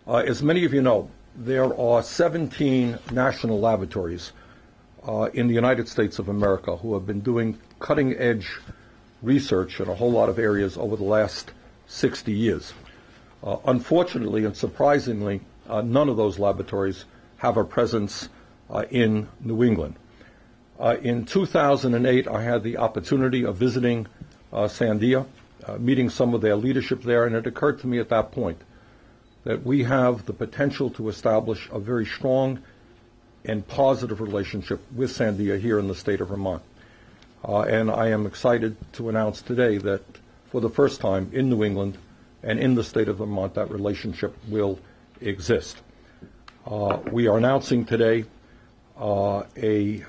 As many of you know, there are 17 national laboratories in the United States of America who have been doing cutting-edge research in a whole lot of areas over the last 60 years. Unfortunately and surprisingly, none of those laboratories have a presence in New England. In 2008, I had the opportunity of visiting Sandia, meeting some of their leadership there, and it occurred to me at that point that we have the potential to establish a very strong and positive relationship with Sandia here in the state of Vermont. And I am excited to announce today that for the first time in New England and in the state of Vermont, that relationship will exist. We are announcing today a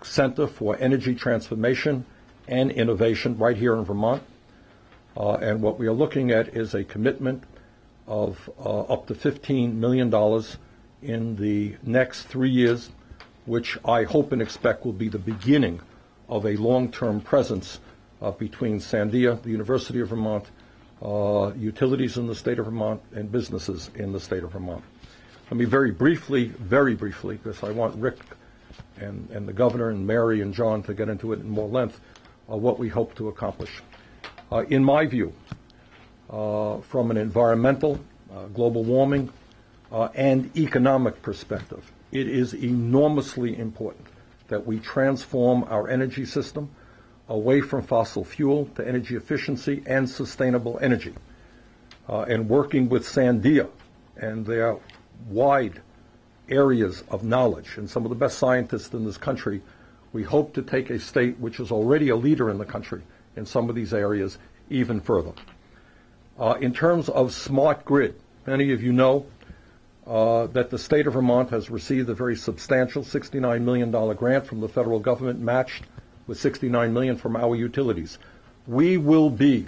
Center for Energy Transformation and Innovation right here in Vermont. And what we are looking at is a commitment of up to $15 million in the next 3 years, which I hope and expect will be the beginning of a long-term presence between Sandia, the University of Vermont, utilities in the state of Vermont, and businesses in the state of Vermont. Let me very briefly, because I want Rick and the governor and Mary and John to get into it in more length, what we hope to accomplish. In my view, from an environmental, global warming, and economic perspective, it is enormously important that we transform our energy system away from fossil fuel to energy efficiency and sustainable energy. And working with Sandia and their wide areas of knowledge and some of the best scientists in this country, we hope to take a state which is already a leader in the country in some of these areas even further. In terms of smart grid, many of you know that the state of Vermont has received a very substantial $69 million grant from the federal government, matched with $69 million from our utilities. We will be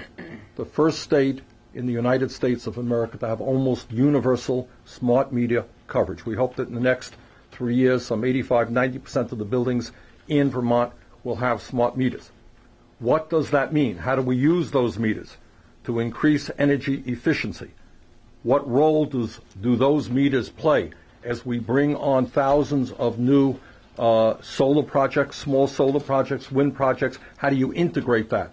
the first state in the United States of America to have almost universal smart meter coverage. We hope that in the next 3 years, some 85–90% of the buildings in Vermont will have smart meters. What does that mean? How do we use those meters to increase energy efficiency? What role do those meters play as we bring on thousands of new solar projects, small solar projects, wind projects? How do you integrate that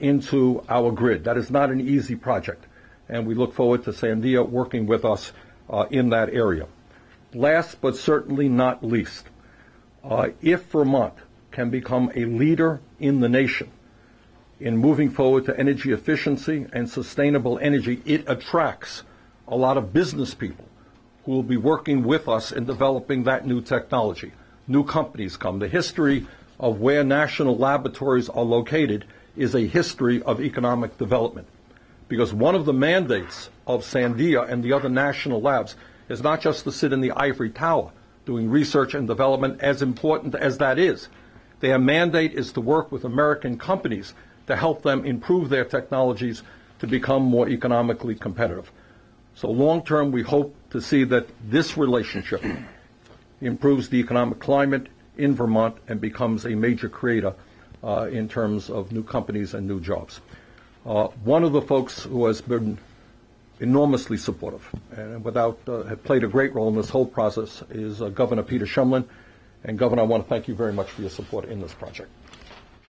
into our grid? That is not an easy project, and we look forward to Sandia working with us in that area. Last but certainly not least, if Vermont can become a leader in the nation in moving forward to energy efficiency and sustainable energy, it attracts a lot of business people who will be working with us in developing that new technology. New companies come. The history of where national laboratories are located is a history of economic development, because one of the mandates of Sandia and the other national labs is not just to sit in the ivory tower doing research and development, as important as that is. Their mandate is to work with American companies to help them improve their technologies to become more economically competitive. So long term, we hope to see that this relationship improves the economic climate in Vermont and becomes a major creator in terms of new companies and new jobs. One of the folks who has been enormously supportive and have played a great role in this whole process is Governor Peter Shumlin. And Governor, I want to thank you very much for your support in this project.